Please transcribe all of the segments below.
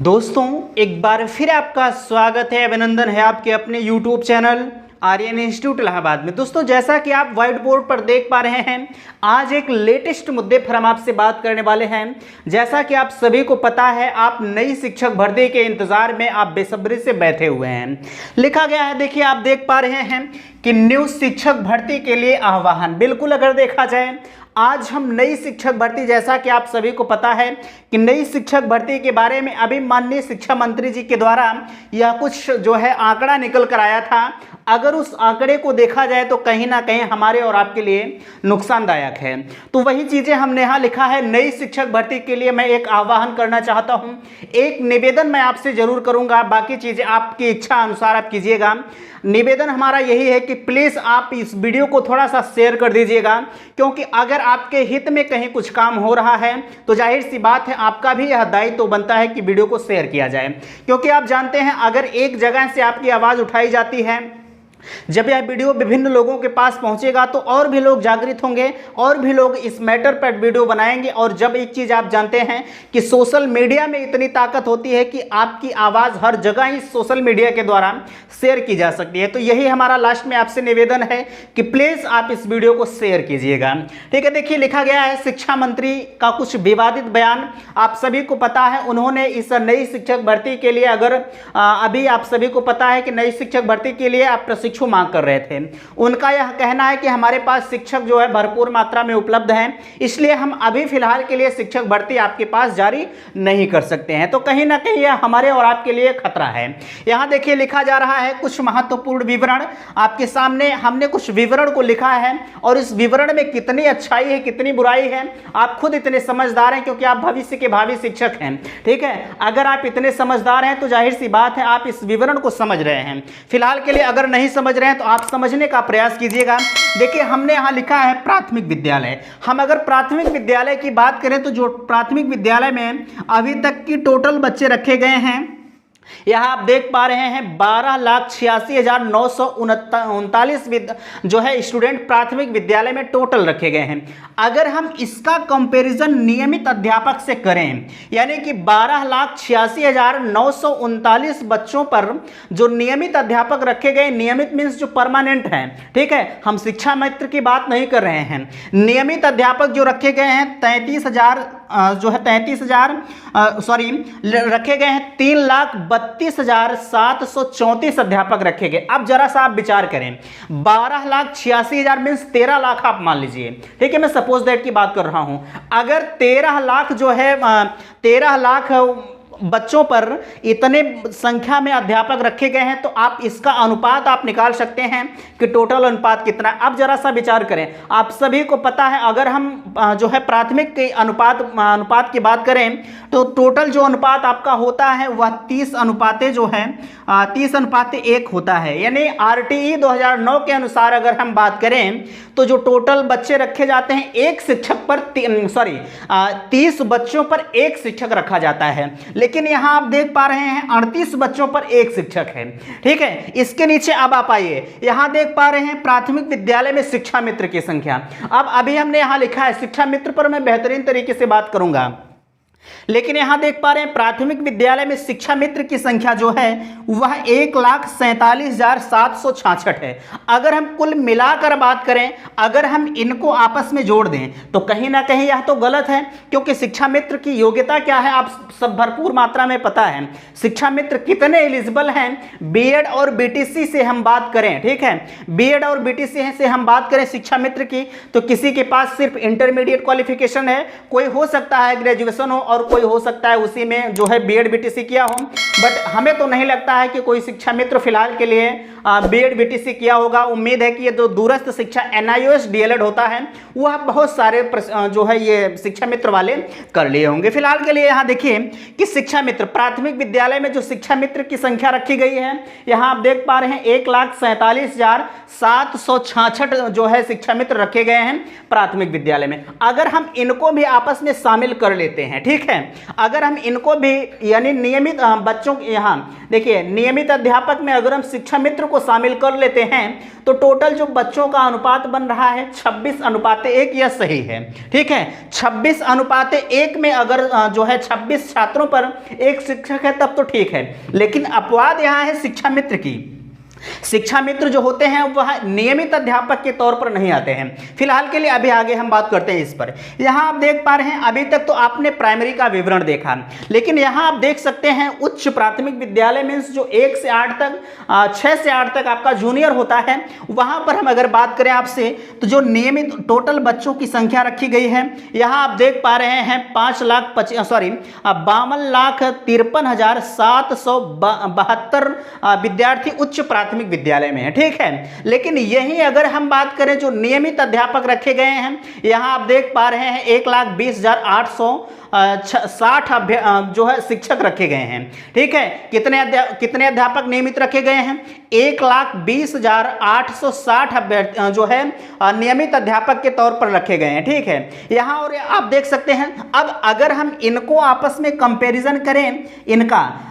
दोस्तों एक बार फिर आपका स्वागत है, अभिनंदन है आपके अपने YouTube channel Aryan institute Allahabad में। दोस्तों जैसा कि आप व्हाइट बोर्ड पर देख पा रहे हैं, आज एक लेटेस्ट मुद्दे पर हम आपसे बात करने वाले हैं। जैसा कि आप सभी को पता है, आप नई शिक्षक भर्ती के इंतजार में आप बेसब्री से बैठे हुए हैं। लिखा गया है, देखिए आप देख पा रहे हैं कि न्यू शिक्षक भर्ती के लिए आह्वान। बिल्कुल अगर देखा जाए, आज हम नई शिक्षक भर्ती, जैसा कि आप सभी को पता है कि नई शिक्षक भर्ती के बारे में अभी माननीय शिक्षा मंत्री जी के द्वारा यह कुछ जो है आंकड़ा निकल कर आया था। अगर उस आंकड़े को देखा जाए तो कहीं ना कहीं हमारे और आपके लिए नुकसानदायक है। तो वही चीज़ें हमने यहाँ लिखा है, नई शिक्षक भर्ती के लिए मैं एक आह्वान करना चाहता हूँ, एक निवेदन मैं आपसे जरूर करूँगा, बाकी चीज़ें आपकी इच्छा अनुसार आप कीजिएगा। निवेदन हमारा यही है कि प्लीज़ आप इस वीडियो को थोड़ा सा शेयर कर दीजिएगा, क्योंकि अगर आपके हित में कहीं कुछ काम हो रहा है तो जाहिर सी बात है आपका भी यह दायित्व तो बनता है कि वीडियो को शेयर किया जाए। क्योंकि आप जानते हैं, अगर एक जगह से आपकी आवाज़ उठाई जाती है, जब यह वीडियो विभिन्न लोगों के पास पहुंचेगा तो और भी लोग जागृत होंगे और भी लोग इस मैटर पर वीडियो बनाएंगे। और जब एक चीज़ आप जानते हैं कि सोशल मीडिया में इतनी ताकत होती है कि आपकी आवाज़ हर जगह ही सोशल मीडिया के द्वारा शेयर की जा सकती है। तो यही हमारा लास्ट में आपसे निवेदन है कि प्लीज़ आप इस वीडियो को शेयर कीजिएगा। ठीक है, देखिए लिखा गया है, शिक्षा मंत्री का कुछ विवादित बयान। आप सभी को पता है, उन्होंने इस नई शिक्षक भर्ती के लिए, अगर अभी आप सभी को पता है कि नई शिक्षक भर्ती के लिए आप प्रशिक्षु मांग कर रहे थे। उनका यह कहना है कि हमारे पास शिक्षक जो है भरपूर मात्रा में उपलब्ध हैं, इसलिए हम अभी फिलहाल के लिए शिक्षक भर्ती आपके पास जारी नहीं कर सकते हैं। तो कहीं ना कहीं यह हमारे और आपके लिए खतरा है। यहां देखिए लिखा जा रहा है कुछ महत्वपूर्ण विवरण आपके सामने। हमने कुछ विवरण को लिखा है और इस विवरण में कितनी अच्छाई है कितनी बुराई है आप खुद इतने समझदार हैं, क्योंकि आप भविष्य के भावी शिक्षक हैं। ठीक है, अगर आप इतने समझदार हैं तो जाहिर सी बात है आप इस विवरण को समझ रहे हैं। फिलहाल के लिए अगर नहीं समझ रहे हैं तो आप समझने का प्रयास कीजिएगा। देखिए हमने यहां लिखा है प्राथमिक विद्यालय। हम अगर प्राथमिक विद्यालय की बात करें तो जो प्राथमिक विद्यालय में अभी तक की टोटल बच्चे रखे गए हैं, यहाँ आप देख पा रहे हैं 12,86,939 जो है स्टूडेंट प्राथमिक विद्यालय में टोटल रखे गए हैं। अगर हम इसका कंपैरिजन नियमित अध्यापक से करें, यानी कि 12,86,939 बच्चों पर जो नियमित अध्यापक रखे गए, नियमित मीन्स जो परमानेंट हैं, ठीक है, हम शिक्षा मित्र की बात नहीं कर रहे हैं। नियमित अध्यापक जो रखे गए हैं 33,000 जो है 33,000 रखे गए हैं, 3,32,734 अध्यापक रखे गए। अब जरा सा आप विचार करें, 12,86,000 मीन्स 13 लाख आप मान लीजिए। ठीक है, मैं सपोज दैट की बात कर रहा हूं। अगर 13 लाख जो है 13 लाख बच्चों पर इतने संख्या में अध्यापक रखे गए हैं, तो आप इसका अनुपात आप निकाल सकते हैं कि टोटल अनुपात कितना है। अब जरा सा विचार करें, आप सभी को पता है, अगर हम जो है प्राथमिक के अनुपात की बात करें तो टोटल जो अनुपात आपका होता है वह 30:1 होता है। यानी RTE 2009 के अनुसार अगर हम बात करें तो जो टोटल बच्चे रखे जाते हैं एक शिक्षक पर 30 बच्चों पर एक शिक्षक रखा जाता है, लेकिन यहां आप देख पा रहे हैं 38 बच्चों पर एक शिक्षक है। ठीक है, इसके नीचे अब आप आइए, यहां देख पा रहे हैं प्राथमिक विद्यालय में शिक्षा मित्र की संख्या। अब अभी हमने यहां लिखा है, शिक्षा मित्र पर मैं बेहतरीन तरीके से बात करूंगा, लेकिन यहां देख पा रहे हैं प्राथमिक विद्यालय में शिक्षा मित्र की संख्या जो है वह 1,47,766 है। अगर हम कुल मिलाकर बात करें, अगर हम इनको आपस में जोड़ दें तो कहीं ना कहीं यह तो गलत है, क्योंकि शिक्षा मित्र की योग्यता क्या है आप सब भरपूर मात्रा में पता है। शिक्षा मित्र कितने एलिजिबल हैं, बीएड और बीटीसी से हम बात करें, ठीक है, बीएड और बीटीसी से हम बात करें शिक्षा मित्र की, तो किसी के पास सिर्फ इंटरमीडिएट क्वालिफिकेशन है, कोई हो सकता है ग्रेजुएशन हो और कोई हो सकता है उसी में जो है बीएड बीटीसी किया हो। बट हमें तो नहीं लगता है कि कोई शिक्षा मित्र फिलहाल के लिए बीएड बीटीसी किया होगा। उम्मीद है कि ये जो दूरस्थ शिक्षा NIOS DLED होता है वह बहुत सारे जो है ये शिक्षा मित्र वाले कर लिए होंगे। फिलहाल के लिए यहाँ देखिए कि शिक्षा मित्र प्राथमिक विद्यालय में जो शिक्षा मित्र की संख्या रखी गई है, यहाँ आप देख पा रहे हैं 1,47,766 जो है शिक्षा मित्र रखे गए हैं प्राथमिक विद्यालय में। अगर हम इनको भी आपस में शामिल कर लेते हैं, ठीक है, अगर हम इनको भी यानी नियमित बच्चों बच्चों यहाँ देखिए नियमित अध्यापक में अगर हम शिक्षा मित्र को शामिल कर लेते हैं तो टोटल जो बच्चों का अनुपात बन रहा है 26:1। यह सही है, ठीक है। 26:1 में अगर जो है 26 छात्रों पर एक शिक्षक है तब तो ठीक है, लेकिन अपवाद यहाँ है शिक्षा मित्र की। शिक्षा मित्र जो होते हैं वह नियमित अध्यापक के तौर पर नहीं आते हैं। फिलहाल के लिए अभी आगे हम बात करते हैं इस पर। यहाँ आप देख पा रहे हैं अभी तक तो आपने प्राइमरी का विवरण देखा, लेकिन यहाँ आप देख सकते हैं उच्च प्राथमिक विद्यालय में जो 1 से 8 तक 6 से 8 तक आपका जूनियर होता है, वहाँ पर हम अगर बात करें आपसे तो जो नियमित टोटल बच्चों की संख्या रखी गई है, यहाँ आप देख पा रहे हैं 52,53,772 विद्यार्थी उच्च प्राथमिक विद्यालय में है, ठीक है। लेकिन यही अगर हम बात करें जो नियमित अध्यापक रखे गए हैं, यहां आप देख पा रहे हैं 1,20,860 जो है शिक्षक रखे गए हैं, ठीक है। कितने अध्यापक नियमित रखे गए हैं? 1,20,860 जो है नियमित अध्यापक के तौर पर रखे गए हैं, ठीक है। यहां और आप देख सकते हैं अब अगर हम इनको आपस में कंपैरिजन करें, इनका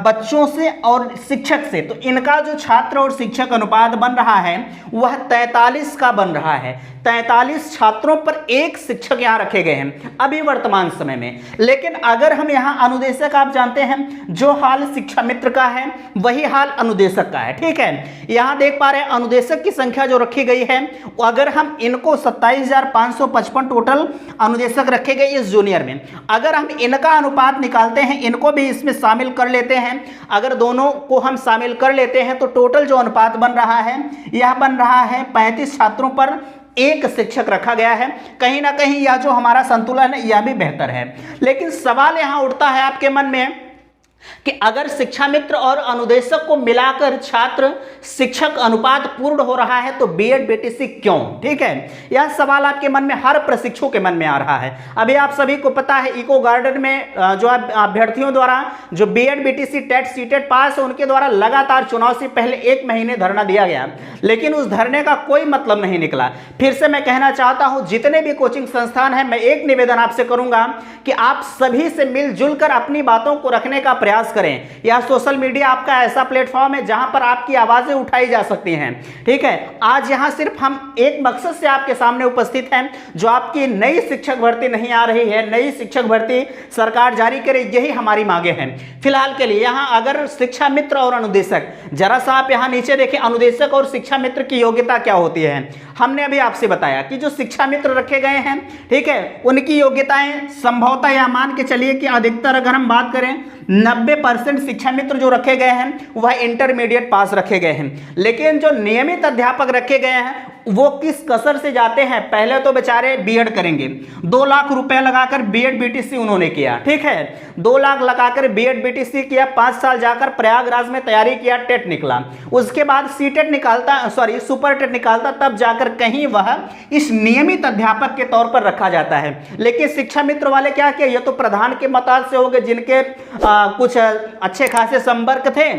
बच्चों से और शिक्षक से, तो इनका जो छात्र और शिक्षक अनुपात बन रहा है वह 43 का बन रहा है। 43 छात्रों पर एक शिक्षक यहां रखे गए हैं अभी वर्तमान समय में। लेकिन अगर हम यहां अनुदेशक, आप जानते हैं जो हाल शिक्षा मित्र का है वही हाल अनुदेशक का है, ठीक है। यहां देख पा रहे हैं अनुदेशक की संख्या जो रखी गई है, अगर हम इनको 27,555 टोटल अनुदेशक रखे गए इस जूनियर में, अगर हम इनका अनुपात निकालते हैं, इनको भी इसमें शामिल कर लेते हैं, अगर दोनों को हम शामिल कर लेते हैं तो टोटल जो अनुपात बन रहा है यह बन रहा है 35 छात्रों पर एक शिक्षक रखा गया है। कहीं ना कहीं यह जो हमारा संतुलन है यह भी बेहतर है। लेकिन सवाल यहां उठता है आपके मन में कि अगर शिक्षा मित्र और अनुदेशक को मिलाकर छात्र शिक्षक अनुपात पूर्ण हो रहा है तो बीएड बीटीसी क्यों, ठीक है। यह सवाल आपके मन में, हर प्रशिक्षु के मन में आ रहा है। अभी आप सभी को पता है इको गार्डन में जो अभ्यर्थियों द्वारा जो बीएड बीटीसी टेट सीटेट पास है उनके द्वारा लगातार चुनाव से पहले 1 महीने धरना दिया गया, लेकिन उस धरने का कोई मतलब नहीं निकला। फिर से मैं कहना चाहता हूं जितने भी कोचिंग संस्थान हैं, मैं एक निवेदन आपसे करूंगा कि आप सभी से मिलजुल कर अपनी बातों को रखने का प्रयास करें। यह सोशल मीडिया आपका ऐसा प्लेटफॉर्म है जहां पर आपकी आवाजें उठाई जा सकती हैं, ठीक है। आज यहां सिर्फ हम एक मकसद से आपके सामने उपस्थित हैं, जो आपकी नई शिक्षक भर्ती नहीं आ रही है, नई शिक्षक भर्ती सरकार जारी करे, यही हमारी मांगे हैं। फिलहाल के लिए यहां अगर शिक्षा मित्र और अनुदेशक, जरा सा आप यहां नीचे देखें अनुदेशक और शिक्षा मित्र की योग्यता क्या होती है। हमने अभी आपसे बताया कि जो शिक्षा मित्र रखे गए हैं, ठीक है, उनकी योग्यताएं संभवतः या मान के चलिए कि अधिकतर अगर हम बात करें 90% शिक्षा मित्र जो रखे गए हैं वह इंटरमीडिएट पास रखे गए हैं। लेकिन जो नियमित अध्यापक रखे गए हैं वो किस कसर से जाते हैं, पहले तो बेचारे बीएड करेंगे, 2 लाख रुपए लगाकर बीएड बीटीसी उन्होंने किया, ठीक है। 2 लाख लगाकर बीएड बीटीसी किया, 5 साल जाकर प्रयागराज में तैयारी किया, टेट निकला, उसके बाद सीटेट निकालता, सुपर टेट निकालता, तब जाकर कहीं वह इस नियमित अध्यापक के तौर पर रखा जाता है। लेकिन शिक्षा मित्र वाले क्या किया, ये तो प्रधान के मताज से हो गए, जिनके कुछ अच्छे खासे संपर्क थे,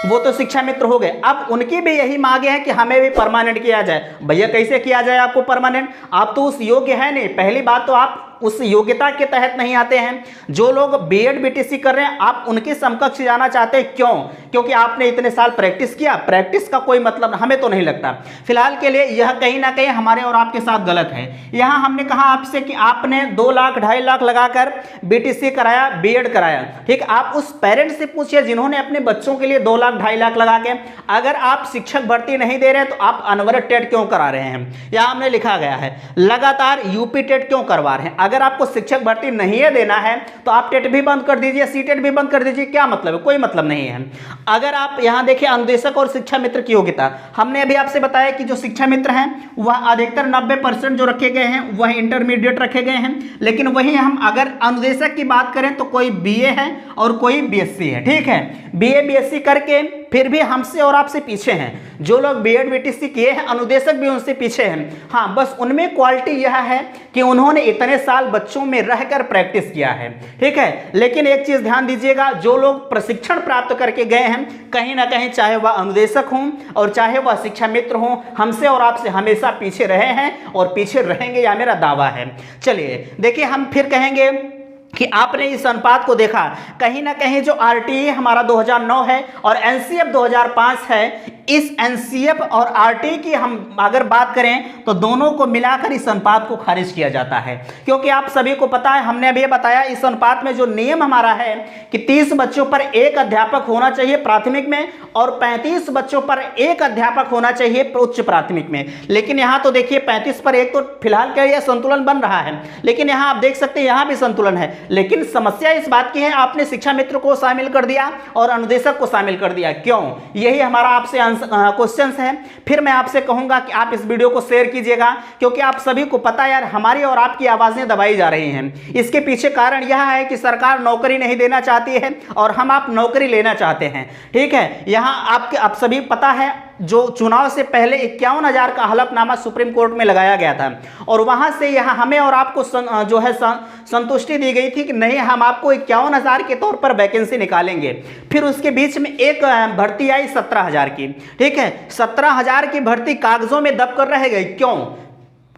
वो तो शिक्षा मित्र हो गए। अब उनकी भी यही मांगे है कि हमें भी परमानेंट किया जाए। भैया कैसे किया जाए आपको परमानेंट, आप तो उस योग्य है नहीं। पहली बात तो आप उस योग्यता के तहत नहीं आते हैं। जो लोग बीएड बीटीसी कर रहे हैं आप उनके समकक्ष जाना चाहते हैं, क्यों? क्योंकि आपने इतने साल प्रैक्टिस किया, प्रैक्टिस का कोई मतलब हमें तो नहीं लगता। फिलहाल के लिए यह कहीं ना कहीं हमारे और आपके साथ गलत है। यहाँ हमने कहा आपसे कि आपने 2 लाख 2.5 लाख लगाकर बीटीसी कराया, बीएड कराया, ठीक। आप उस पेरेंट्स से पूछिए जिन्होंने अपने बच्चों के लिए 2 लाख 2.5 लाख लगा के, अगर आप शिक्षक भर्ती नहीं दे रहे हैं तो आप अनवरत टेट क्यों करा रहे हैं। यहाँ हमने लिखा गया है लगातार यूपी टेट क्यों करवा रहे हैं। अगर आपको शिक्षक भर्ती नहीं है देना है तो आप टेट भी बंद कर दीजिए, सीटेट भी बंद कर दीजिए, क्या मतलब है, कोई मतलब नहीं है। अगर आप यहां देखिए अनुदेशक और शिक्षा मित्र की योग्यता, हमने अभी आपसे बताया कि जो शिक्षा मित्र हैं वह अधिकतर 90% जो रखे गए हैं वह इंटरमीडिएट रखे गए हैं। लेकिन वही हम अगर अनुदेशक की बात करें तो कोई बीए है और कोई बीएससी है, ठीक है। बीए बीएससी करके फिर भी हमसे और आपसे पीछे हैं। जो लोग बीएड बीटीसी किए हैं अनुदेशक भी उनसे पीछे हैं। हाँ, बस उनमें क्वालिटी यह है कि उन्होंने इतने साल बच्चों में रहकर प्रैक्टिस किया है, ठीक है। लेकिन एक चीज ध्यान दीजिएगा, जो लोग प्रशिक्षण प्राप्त करके गए हैं कहीं ना कहीं, चाहे वह अनुदेशक हों और चाहे वह शिक्षा मित्र हों, हमसे और आपसे हमेशा पीछे रहे हैं और पीछे रहेंगे, यह मेरा दावा है। चलिए देखिए, हम फिर कहेंगे कि आपने इस अनुपात को देखा, कहीं ना कहीं जो आरटीई हमारा 2009 है और एनसीएफ 2005 है, इस एनसीएफ और आरटीई की हम अगर बात करें तो दोनों को मिलाकर इस अनुपात को खारिज किया जाता है। क्योंकि आप सभी को पता है, हमने अभी बताया, इस अनुपात में जो नियम हमारा है कि 30 बच्चों पर एक अध्यापक होना चाहिए प्राथमिक में और 35 बच्चों पर एक अध्यापक होना चाहिए उच्च प्राथमिक में। लेकिन यहां तो देखिए 35 पर एक तो फिलहाल क्या यह संतुलन बन रहा है, लेकिन यहां आप देख सकते हैं यहां भी संतुलन है। लेकिन समस्या इस बात की है, आपने शिक्षा मित्र को शामिल कर दिया और अनुदेशक को शामिल कर दिया, क्यों? यही हमारा आपसे क्वेश्चन है। फिर मैं आपसे कहूंगा कि आप इस वीडियो को शेयर कीजिएगा, क्योंकि आप सभी को पता है यार, हमारी और आपकी आवाजें दबाई जा रही हैं। इसके पीछे कारण यह है कि सरकार नौकरी नहीं देना चाहती है और हम आप नौकरी लेना चाहते हैं। ठीक है, यहां आप सभी पता है, जो चुनाव से पहले 51,000 का हलफनामा सुप्रीम कोर्ट में लगाया गया था और वहां से यहां हमें और आपको जो है संतुष्टि दी गई थी कि नहीं, हम आपको 51,000 के तौर पर वैकेंसी निकालेंगे। फिर उसके बीच में एक भर्ती आई 17,000 की। ठीक है, 17,000 की भर्ती कागजों में दब कर रह गई, क्यों?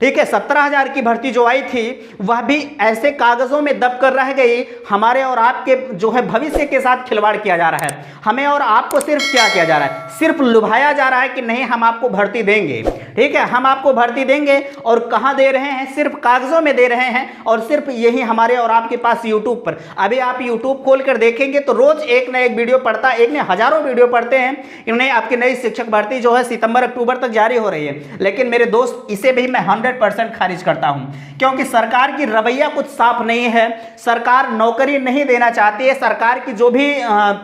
ठीक है, 17,000 की भर्ती जो आई थी वह भी ऐसे कागजों में दब कर रह गई। हमारे और आपके जो है भविष्य के साथ खिलवाड़ किया जा रहा है। हमें और आपको सिर्फ क्या किया जा रहा है? सिर्फ लुभाया जा रहा है कि नहीं, हम आपको भर्ती देंगे। ठीक है, हम आपको भर्ती देंगे और कहां दे रहे हैं? सिर्फ कागजों में दे रहे हैं और सिर्फ यही हमारे और आपके पास यूट्यूब पर। अभी आप यूट्यूब खोल कर देखेंगे तो रोज एक ना एक वीडियो पढ़ता है, एक ने हजारों वीडियो पढ़ते हैं कि नहीं, आपकी नई शिक्षक भर्ती जो है सितंबर अक्टूबर तक जारी हो रही है। लेकिन मेरे दोस्त, इसे भी मैं 100% खारिज करता हूं, क्योंकि सरकार की रवैया कुछ साफ नहीं है। सरकार नौकरी नहीं देना चाहती है। सरकार की जो भी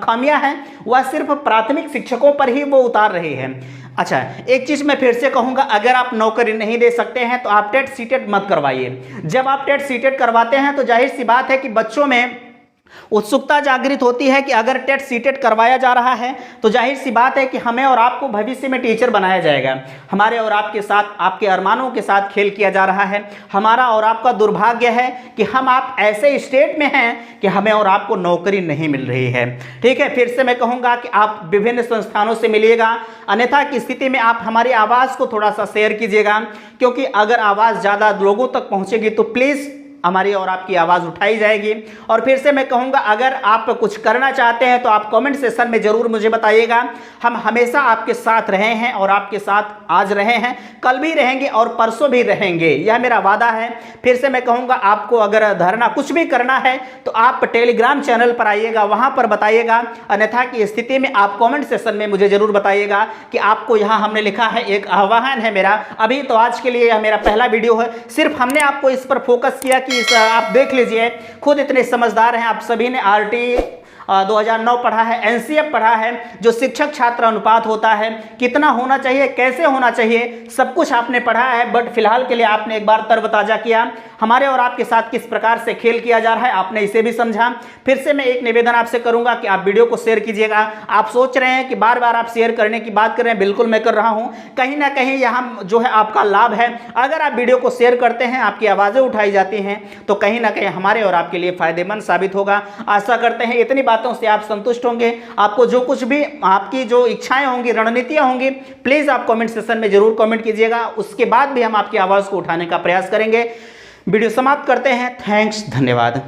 खामियां हैं वह सिर्फ प्राथमिक शिक्षकों पर ही वो उतार रही है। अच्छा, एक चीज मैं फिर से कहूंगा, अगर आप नौकरी नहीं दे सकते हैं तो आप टेट सीटेट मत करवाइए। जब आप टेट सीटेट करवाते हैं तो जाहिर सी बात है कि बच्चों में उत्सुकता जागृत होती है कि अगर टेट सीटेट करवाया जा रहा है तो जाहिर सी बात है कि हमें और आपको भविष्य में टीचर बनाया जाएगा। हमारे और आपके साथ, आपके अरमानों के साथ खेल किया जा रहा है। हमारा और आपका दुर्भाग्य है कि हम आप ऐसे स्टेट में हैं कि हमें और आपको नौकरी नहीं मिल रही है। ठीक है, फिर से मैं कहूँगा कि आप विभिन्न संस्थानों से मिलिएगा, अन्यथा की स्थिति में आप हमारी आवाज़ को थोड़ा सा शेयर कीजिएगा, क्योंकि अगर आवाज़ ज़्यादा लोगों तक पहुँचेगी तो प्लीज़ हमारी और आपकी आवाज़ उठाई जाएगी। और फिर से मैं कहूँगा, अगर आप कुछ करना चाहते हैं तो आप कमेंट सेक्शन में ज़रूर मुझे बताइएगा। हम हमेशा आपके साथ रहे हैं और आपके साथ आज रहे हैं, कल भी रहेंगे और परसों भी रहेंगे, यह मेरा वादा है। फिर से मैं कहूँगा, आपको अगर धरना कुछ भी करना है तो आप टेलीग्राम चैनल पर आइएगा, वहाँ पर बताइएगा। अन्यथा की स्थिति में आप कॉमेंट सेक्शन में मुझे ज़रूर बताइएगा कि आपको यहाँ हमने लिखा है। एक आह्वान है मेरा, अभी तो आज के लिए यह मेरा पहला वीडियो है, सिर्फ हमने आपको इस पर फोकस किया कि आप देख लीजिए, खुद इतने समझदार हैं आप सभी ने। आरटी 2009 पढ़ा है, एनसीएफ पढ़ा है, जो शिक्षक छात्र अनुपात होता है, कितना होना चाहिए, कैसे होना चाहिए, सब कुछ आपने पढ़ा है। बट फिलहाल के लिए आपने एक बार तरोताजा किया, हमारे और आपके साथ किस प्रकार से खेल किया जा रहा है आपने इसे भी समझा। फिर से मैं एक निवेदन आपसे करूंगा कि आप वीडियो को शेयर कीजिएगा। आप सोच रहे हैं कि बार बार आप शेयर करने की बात कर रहे हैं, बिल्कुल मैं कर रहा हूं, कहीं ना कहीं यहाँ जो है आपका लाभ है। अगर आप वीडियो को शेयर करते हैं, आपकी आवाज़ें उठाई जाती हैं, तो कहीं ना कहीं हमारे और आपके लिए फायदेमंद साबित होगा। आशा करते हैं इतनी बातों से आप संतुष्ट होंगे। आपको जो कुछ भी आपकी जो इच्छाएं होंगी, रणनीतियां होंगी, प्लीज़ आप कमेंट सेक्शन में जरूर कमेंट कीजिएगा। उसके बाद भी हम आपकी आवाज़ को उठाने का प्रयास करेंगे। वीडियो समाप्त करते हैं। थैंक्स, धन्यवाद।